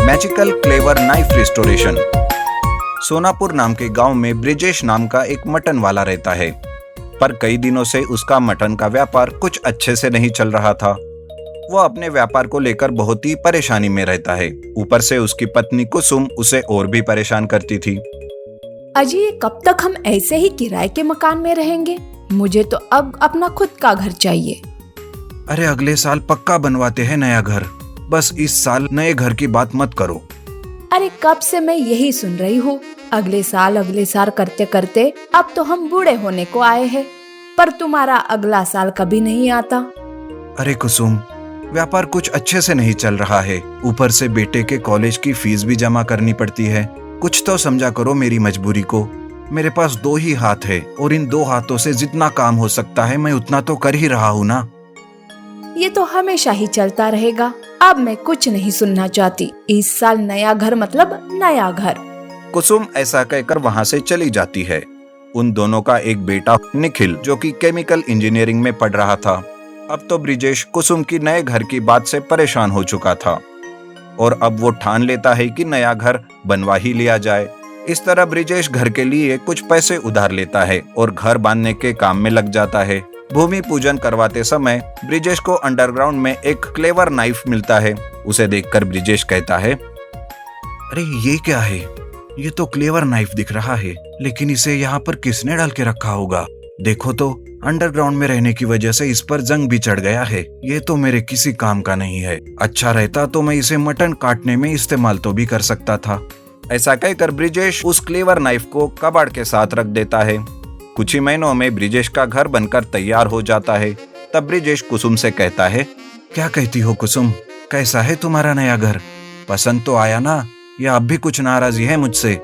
Magical clever knife restoration. Sonapur नाम के गांव में ब्रिजेश नाम का एक मटन वाला रहता है, पर कई दिनों से उसका मटन का व्यापार कुछ अच्छे से नहीं चल रहा था। वो अपने व्यापार को लेकर बहुत ही परेशानी में रहता है। ऊपर से उसकी पत्नी कुसुम उसे और भी परेशान करती थी। अजी, ये कब तक हम ऐसे ही किराए के मकान में रहेंगे? मुझे तो अब अपना खुद का घर चाहिए। अरे अगले साल पक्का बनवाते हैं नया घर, बस इस साल नए घर की बात मत करो। अरे कब से मैं यही सुन रही हूँ, अगले साल करते करते अब तो हम बूढ़े होने को आए हैं, पर तुम्हारा अगला साल कभी नहीं आता। अरे कुसुम, व्यापार कुछ अच्छे से नहीं चल रहा है, ऊपर से बेटे के कॉलेज की फीस भी जमा करनी पड़ती है। कुछ तो समझा करो मेरी मजबूरी को। मेरे पास 2 ही हाथ है और इन 2 हाथों से जितना काम हो सकता है मैं उतना तो कर ही रहा हूँ ना। ये तो हमेशा ही चलता रहेगा। अब मैं कुछ नहीं सुनना चाहती। इस साल नया घर मतलब नया घर। कुसुम ऐसा कहकर वहाँ से चली जाती है। उन दोनों का एक बेटा निखिल, जो कि केमिकल इंजीनियरिंग में पढ़ रहा था। अब तो ब्रिजेश कुसुम की नए घर की बात से परेशान हो चुका था और अब वो ठान लेता है कि नया घर बनवा ही लिया जाए। इस तरह ब्रिजेश घर के लिए कुछ पैसे उधार लेता है और घर बांधने के काम में लग जाता है। भूमि पूजन करवाते समय ब्रिजेश को अंडरग्राउंड में एक क्लेवर नाइफ मिलता है। उसे देखकर ब्रिजेश कहता है, अरे ये क्या है? ये तो क्लेवर नाइफ दिख रहा है, लेकिन इसे यहाँ पर किसने डाल के रखा होगा? देखो तो, अंडरग्राउंड में रहने की वजह से इस पर जंग भी चढ़ गया है। ये तो मेरे किसी काम का नहीं है। अच्छा रहता तो मैं इसे मटन काटने में इस्तेमाल तो भी कर सकता था। ऐसा कहकर ब्रिजेश उस क्लेवर नाइफ को कबाड़ के साथ रख देता है। कुछ ही महीनों में ब्रिजेश का घर बनकर तैयार हो जाता है। तब ब्रिजेश कुसुम से कहता है, क्या कहती हो कुसुम, कैसा है तुम्हारा नया घर? पसंद तो आया ना, या अब भी कुछ नाराजगी है मुझसे?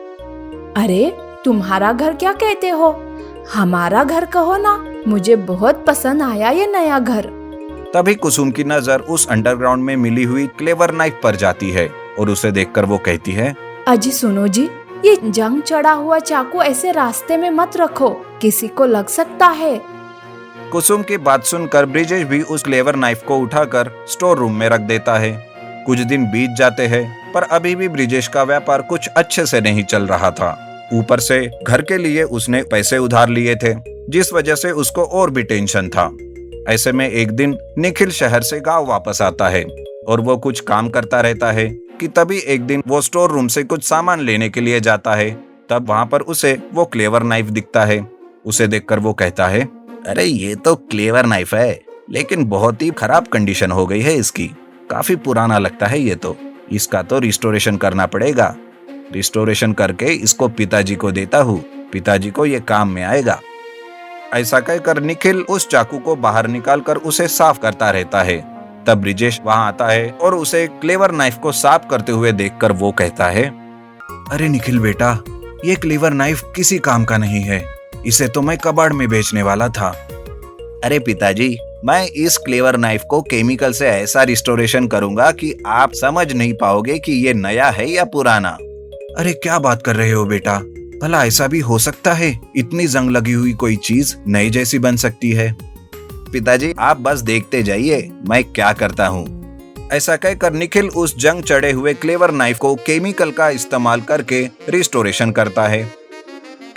अरे तुम्हारा घर क्या कहते हो, हमारा घर कहो ना। मुझे बहुत पसंद आया ये नया घर। तभी कुसुम की नजर उस अंडरग्राउंड में मिली हुई क्लेवर नाइफ पर जाती है और उसे देखकर वो कहती है, अजी सुनो जी, ये जंग चढ़ा हुआ चाकू ऐसे रास्ते में मत रखो, किसी को लग सकता है। कुसुम की बात सुनकर ब्रिजेश भी उस क्लेवर नाइफ को उठाकर स्टोर रूम में रख देता है। कुछ दिन बीत जाते हैं, पर अभी भी ब्रिजेश का व्यापार कुछ अच्छे से नहीं चल रहा था। ऊपर से घर के लिए उसने पैसे उधार लिए थे, जिस वजह से उसको और भी टेंशन था। ऐसे में एक दिन निखिल शहर से गांव वापस आता है और वो कुछ काम करता रहता है कि तभी एक दिन वो स्टोर रूम से कुछ सामान लेने के लिए जाता है। तब वहां पर उसे वो क्लेवर नाइफ दिखता है। उसे देखकर वो कहता है, अरे ये तो क्लेवर नाइफ है, लेकिन बहुत ही खराब कंडीशन हो गई है इसकी। काफी पुराना लगता है ये तो। इसका तो रिस्टोरेशन करना पड़ेगा। रिस्टोरेशन करके इसको पिताजी को देता हूँ, पिताजी को ये काम में आएगा। ऐसा कहकर निखिल उस चाकू को बाहर निकालकर उसे साफ करता रहता है। तब ब्रिजेश वहां आता है और उसे क्लेवर नाइफ को साफ करते हुए देखकर वो कहता है, अरे निखिल बेटा, ये क्लेवर नाइफ किसी काम का नहीं है। इसे तो मैं कबाड़ में बेचने वाला था। अरे पिताजी, मैं इस क्लेवर नाइफ को केमिकल से ऐसा रिस्टोरेशन करूंगा कि आप समझ नहीं पाओगे कि ये नया है या पुराना। अरे क्या बात कर रहे हो बेटा, भला ऐसा भी हो सकता है? इतनी जंग लगी हुई कोई चीज नई जैसी बन सकती है? पिताजी आप बस देखते जाइए मैं क्या करता हूँ। ऐसा कहकर निखिल उस जंग चढ़े हुए क्लेवर नाइफ को केमिकल का इस्तेमाल करके रिस्टोरेशन करता है।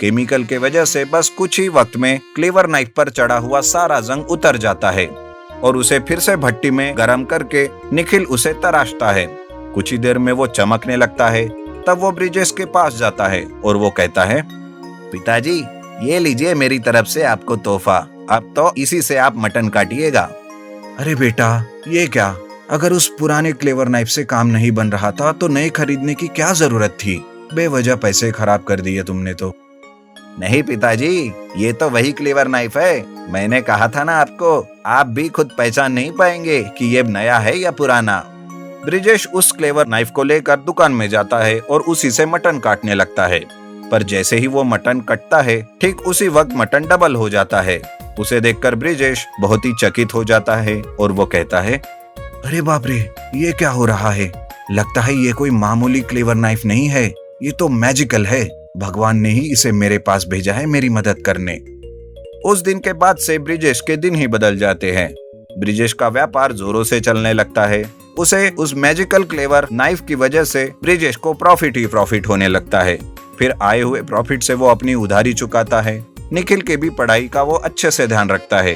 केमिकल के वजह से बस कुछ ही वक्त में क्लेवर नाइफ पर चढ़ा हुआ सारा जंग उतर जाता है और उसे फिर से भट्टी में गर्म करके निखिल उसे तराशता है। कुछ ही देर में वो चमकने लगता है। तब वो ब्रिजेश के पास जाता है और वो कहता है, पिताजी ये लीजिए मेरी तरफ से आपको तोहफा, अब तो इसी से आप मटन काटिएगा। अरे बेटा ये क्या? अगर उस पुराने क्लेवर नाइफ से काम नहीं बन रहा था तो नए खरीदने की क्या जरूरत थी? बेवजह पैसे खराब कर दिए तुमने तो। नहीं पिताजी, ये तो वही क्लेवर नाइफ है। मैंने कहा था ना आपको, आप भी खुद पहचान नहीं पाएंगे कि ये नया है या पुराना। ब्रिजेश उस क्लेवर नाइफ को लेकर दुकान में जाता है और उसी से मटन काटने लगता है। पर जैसे ही वो मटन कटता है, ठीक उसी वक्त मटन डबल हो जाता है। उसे देखकर ब्रिजेश बहुत ही चकित हो जाता है और वो कहता है, अरे बाप रे, ये क्या हो रहा है? लगता है ये कोई मामूली क्लेवर नाइफ नहीं है, ये तो मैजिकल है। भगवान ने ही इसे मेरे पास भेजा है मेरी मदद करने। उस दिन के बाद से ब्रिजेश के दिन ही बदल जाते हैं। ब्रिजेश का व्यापार जोरों से चलने लगता है। उसे उस मैजिकल क्लेवर नाइफ की वजह से ब्रिजेश को प्रॉफिट ही प्रॉफिट होने लगता है। फिर आए हुए प्रॉफिट से वो अपनी उधारी चुकाता है। निखिल के भी पढ़ाई का वो अच्छे से ध्यान रखता है।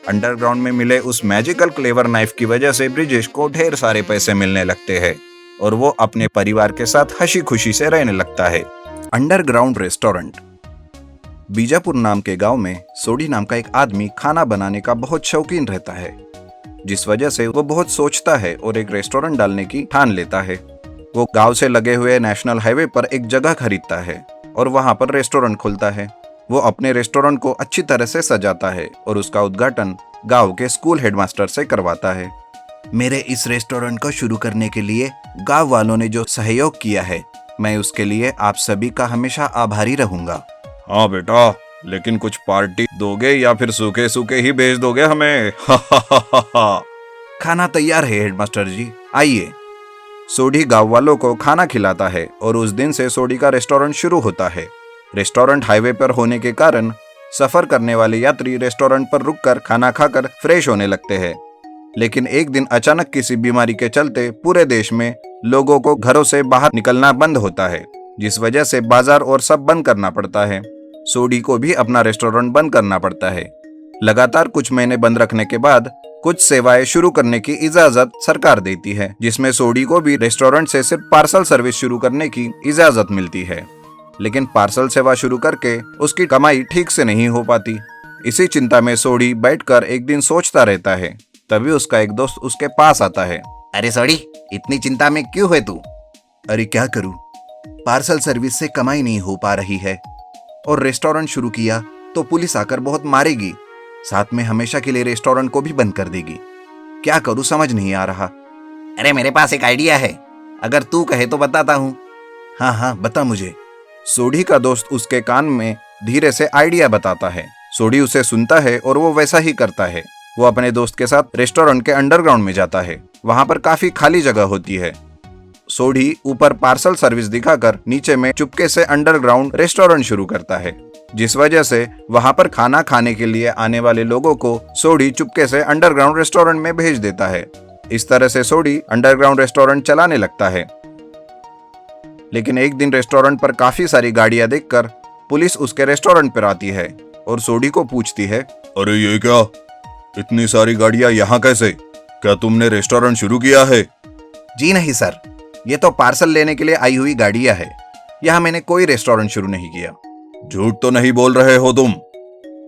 अंडरग्राउंड में मिले उस मैजिकल क्लेवर नाइफ की वजह से ब्रिजेश को ढेर सारे पैसे मिलने लगते हैं और वो अपने परिवार के साथ हंसी खुशी से रहने लगता है। Underground restaurant. बीजापुर नाम के गांव में सोडी नाम का एक आदमी खाना बनाने का बहुत शौकीन रहता है, जिस वजह से वो बहुत सोचता है और एक रेस्टोरेंट डालने की ठान लेता है। वो गांव से लगे हुए नेशनल हाईवे पर एक जगह खरीदता है और वहां पर रेस्टोरेंट खोलता है। वो अपने रेस्टोरेंट को अच्छी तरह से सजाता है और उसका उद्घाटन गांव के स्कूल हेडमास्टर से करवाता है। मेरे इस रेस्टोरेंट को शुरू करने के लिए गांव वालों ने जो सहयोग किया है, मैं उसके लिए आप सभी का हमेशा आभारी रहूंगा। हाँ बेटा, लेकिन कुछ पार्टी दोगे या फिर सूखे सूखे ही भेज दोगे हमें? खाना तैयार है हेडमास्टर जी, आइए। सोडी गांव वालों को खाना खिलाता है और उस दिन से सोडी का रेस्टोरेंट शुरू होता है। रेस्टोरेंट हाईवे पर होने के कारण सफर करने वाले यात्री रेस्टोरेंट पर रुककर खाना खाकर फ्रेश होने लगते हैं। लेकिन एक दिन अचानक किसी बीमारी के चलते पूरे देश में लोगों को घरों से बाहर निकलना बंद होता है, जिस वजह से बाजार और सब बंद करना पड़ता है। सोडी को भी अपना रेस्टोरेंट बंद करना पड़ता है। लगातार कुछ महीने बंद रखने के बाद कुछ सेवाएं शुरू करने की इजाजत सरकार देती है, जिसमें सोडी को भी रेस्टोरेंट से सिर्फ पार्सल सर्विस शुरू करने की इजाजत मिलती है। लेकिन पार्सल सेवा शुरू करके उसकी कमाई ठीक से नहीं हो पाती। इसी चिंता में सोडी बैठकर एक दिन सोचता रहता है। तभी उसका एक दोस्त उसके पास आता है। अरे सोडी, इतनी चिंता में क्यों है तू? अरे क्या करूं, पार्सल सर्विस से कमाई नहीं हो पा रही है और रेस्टोरेंट शुरू किया तो पुलिस आकर बहुत मारेगी, साथ में हमेशा के लिए रेस्टोरेंट को भी बंद कर देगी। क्या करूं समझ नहीं आ रहा। अरे मेरे पास एक आइडिया है, अगर तू कहे तो बताता हूँ। हाँ हाँ बता मुझे। सोडी का दोस्त उसके कान में धीरे से आइडिया बताता है। सोडी उसे सुनता है और वो वैसा ही करता है। वो अपने दोस्त के साथ रेस्टोरेंट के अंडरग्राउंड में जाता है। वहां पर काफी खाली जगह होती है। सोडी ऊपर पार्सल सर्विस दिखाकर नीचे में चुपके से अंडरग्राउंड रेस्टोरेंट शुरू करता है, जिस वजह से वहां पर खाना खाने के लिए आने वाले लोगों को सोडी चुपके से अंडरग्राउंड रेस्टोरेंट में भेज देता है। इस तरह से सोडी अंडरग्राउंड रेस्टोरेंट चलाने लगता है। लेकिन एक दिन रेस्टोरेंट पर काफी सारी गाड़ियां देखकर पुलिस उसके रेस्टोरेंट पर आती है और सोडी को पूछती है, अरे ये क्या, इतनी सारी गाड़ियां यहाँ कैसे? क्या तुमने रेस्टोरेंट शुरू किया है? जी नहीं सर, ये तो पार्सल लेने के लिए आई हुई गाड़ियां है। यहाँ मैंने कोई रेस्टोरेंट शुरू नहीं किया। झूठ तो नहीं बोल रहे हो तुम?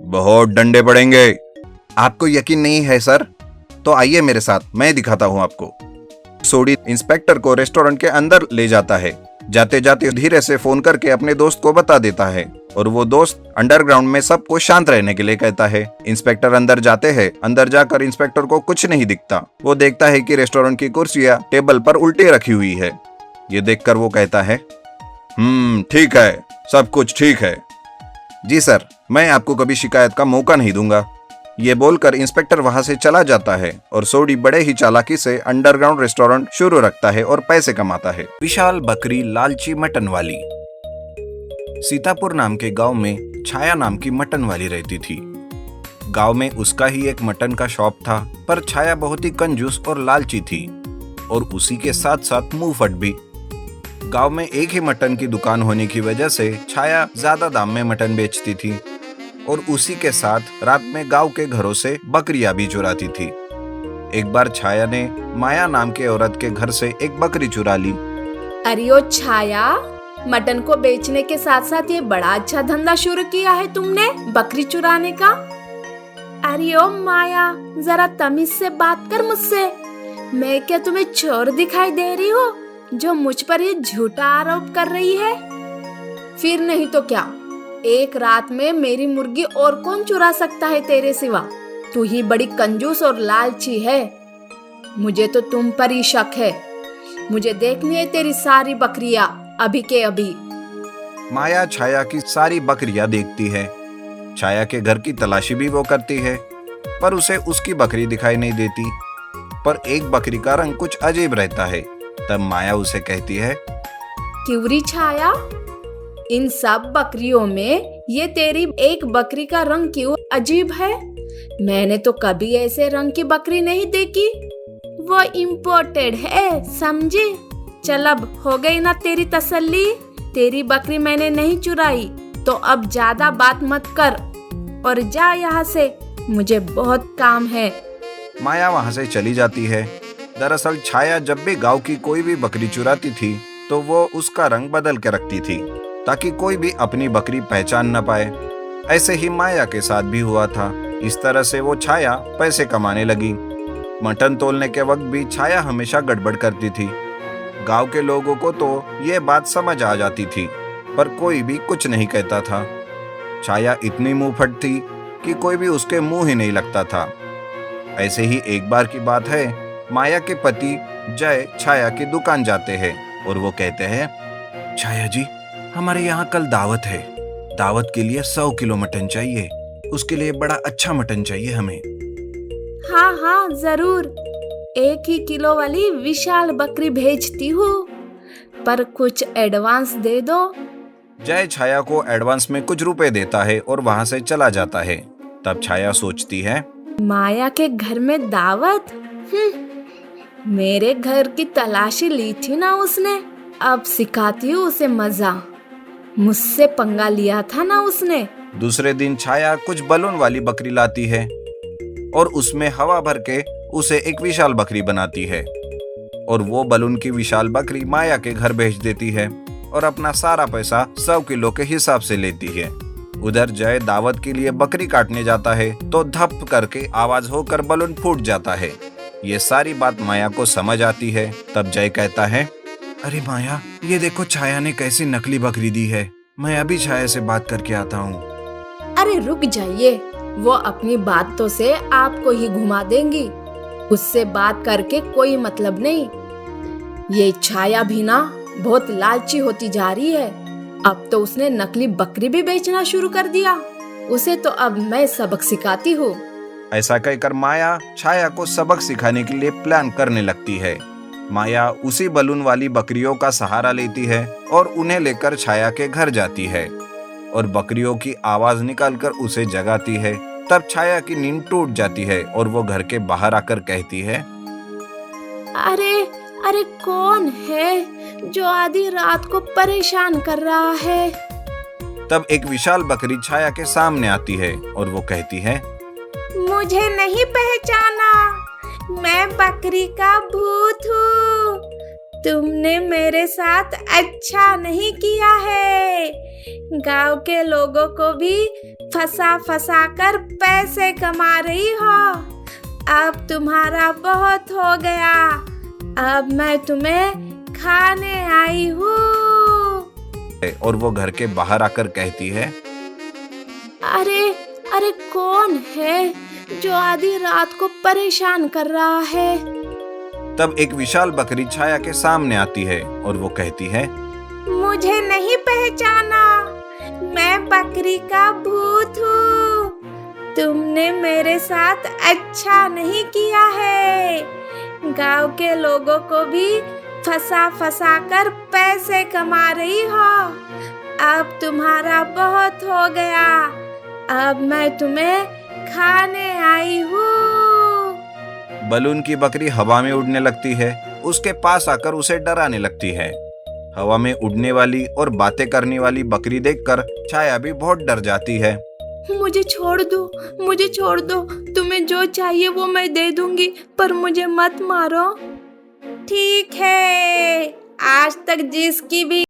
बहुत डंडे पड़ेंगे। आपको यकीन नहीं है सर? तो आइए मेरे साथ, मैं दिखाता हूँ आपको। सोडी इंस्पेक्टर को रेस्टोरेंट के अंदर ले जाता है। जाते जाते धीरे से फोन करके अपने दोस्त को बता देता है और वो दोस्त अंडरग्राउंड में सबको शांत रहने के लिए कहता है। इंस्पेक्टर अंदर जाते हैं। अंदर जाकर इंस्पेक्टर को कुछ नहीं दिखता। वो देखता है कि रेस्टोरेंट की कुर्सियां टेबल पर उल्टी रखी हुई है। ये देखकर वो कहता है, ठीक है, सब कुछ ठीक है। जी सर, मैं आपको कभी शिकायत का मौका नहीं दूंगा। ये बोलकर इंस्पेक्टर वहां से चला जाता है और सोडी बड़े ही चालाकी से अंडरग्राउंड रेस्टोरेंट शुरू रखता है और पैसे कमाता है। विशाल बकरी लालची मटन वाली। सीतापुर नाम के गांव में छाया नाम की मटन वाली रहती थी। गांव में उसका ही एक मटन का शॉप था, पर छाया बहुत ही कंजूस और लालची थी और उसी के साथ साथ मुंहफट भी। गांव में एक ही मटन की दुकान होने की वजह से छाया ज्यादा दाम में मटन बेचती थी और उसी के साथ रात में गांव के घरों से बकरियां भी चुराती थी। एक बार छाया ने माया नाम के औरत के घर से एक बकरी चुरा ली। अरे ओ छाया, मटन को बेचने के साथ साथ ये बड़ा अच्छा धंधा शुरू किया है तुमने, बकरी चुराने का। अरे ओ माया, जरा तमीज से बात कर मुझसे। मैं क्या तुम्हें चोर दिखाई दे रही हूँ जो मुझ पर ये झूठा आरोप कर रही है? फिर नहीं तो क्या, एक रात में मेरी मुर्गी और कौन चुरा सकता है तेरे सिवा? तू ही बड़ी कंजूस और लालची है। मुझे तो तुम पर ही शक है। मुझे देखनी है तेरी सारी बकरियां अभी के अभी। माया छाया की सारी बकरियां देखती है। छाया के घर की तलाशी भी वो करती है, पर उसे उसकी बकरी दिखाई नहीं देती। पर एक बकरी का रंग कुछ अजीब रहता है। तब माया उसे कहती है, क्यों री छाया, इन सब बकरियों में ये तेरी एक बकरी का रंग क्यों अजीब है? मैंने तो कभी ऐसे रंग की बकरी नहीं देखी। वो इम्पोर्टेड है, समझी? चल अब हो गई ना तेरी तसल्ली। तेरी बकरी मैंने नहीं चुराई, तो अब ज्यादा बात मत कर और जा यहाँ से, मुझे बहुत काम है। माया वहां से चली जाती है। दरअसल छाया जब भी गांव की कोई भी बकरी चुराती थी तो वो उसका रंग बदल के रखती थी ताकि कोई भी अपनी बकरी पहचान न पाए। ऐसे ही माया के साथ भी हुआ था। इस तरह से वो छाया पैसे कमाने लगी। मटन तोलने के वक्त भी छाया हमेशा गड़बड़ करती थी। गांव के लोगों को तो ये बात समझ आ जाती थी, पर कोई भी कुछ नहीं कहता था। छाया इतनी मुंहफट थी कि कोई भी उसके मुंह ही नहीं लगता था। ऐसे ही एक बार की बात है, माया के पति जय छाया की दुकान जाते हैं और वो कहते हैं, छाया जी, हमारे यहाँ कल दावत है। दावत के लिए 100 किलो मटन चाहिए। उसके लिए बड़ा अच्छा मटन चाहिए हमें। हाँ हाँ जरूर, 1 ही किलो वाली विशाल बकरी भेजती हूँ, पर कुछ एडवांस दे दो। जय छाया को एडवांस में कुछ रुपए देता है और वहां से चला जाता है। तब छाया सोचती है, माया के घर में दावत? मेरे घर की तलाशी ली थी ना उसने, अब सिखाती हूँ उसे मजा। मुझसे पंगा लिया था ना उसने। दूसरे दिन छाया कुछ बलून वाली बकरी लाती है और उसमें हवा भर के उसे एक विशाल बकरी बनाती है और वो बलून की विशाल बकरी माया के घर भेज देती है और अपना सारा पैसा 100 किलो के हिसाब से लेती है। उधर जय दावत के लिए बकरी काटने जाता है तो धप करके आवाज होकर बलून फूट जाता है। ये सारी बात माया को समझ आती है। तब जय कहता है, अरे माया, ये देखो छाया ने कैसी नकली बकरी दी है। मैं अभी छाया से बात करके आता हूँ। अरे रुक जाइए, वो अपनी बातों से आपको ही घुमा देंगी। उससे बात करके कोई मतलब नहीं। ये छाया भी ना बहुत लालची होती जा रही है। अब तो उसने नकली बकरी भी बेचना शुरू कर दिया। उसे तो अब मैं सबक सिखाती हूँ। ऐसा कहकर माया छाया को सबक सिखाने के लिए प्लान करने लगती है। माया उसी बलून वाली बकरियों का सहारा लेती है और उन्हें लेकर छाया के घर जाती है और बकरियों की आवाज निकालकर उसे जगाती है। तब छाया की नींद टूट जाती है और वो घर के बाहर आकर कहती है, अरे अरे कौन है जो आधी रात को परेशान कर रहा है? तब एक विशाल बकरी छाया के सामने आती है और वो कहती है, मुझे नहीं पहचाना, मैं बकरी का भूत हूँ। तुमने मेरे साथ अच्छा नहीं किया है। गांव के लोगों को भी फंसा फंसा कर पैसे कमा रही हो। अब तुम्हारा बहुत हो गया। अब मैं तुम्हें खाने आई हूँ। और वो घर के बाहर आकर कहती है, अरे अरे कौन है जो आधी रात को परेशान कर रहा है? तब एक विशाल बकरी छाया के सामने आती है और वो कहती है, मुझे नहीं पहचाना, मैं बकरी का भूत हूँ। तुमने मेरे साथ अच्छा नहीं किया है। गांव के लोगों को भी फंसा फंसा कर पैसे कमा रही हो। अब तुम्हारा बहुत हो गया। अब मैं तुम्हें खाने आई हूँ। बलून की बकरी हवा में उड़ने लगती है। उसके पास आकर उसे डराने लगती है। हवा में उड़ने वाली और बातें करने वाली बकरी देखकर छाया भी बहुत डर जाती है। मुझे छोड़ दो, मुझे छोड़ दो। तुम्हें जो चाहिए वो मैं दे दूंगी, पर मुझे मत मारो। ठीक है, आज तक जिसकी भी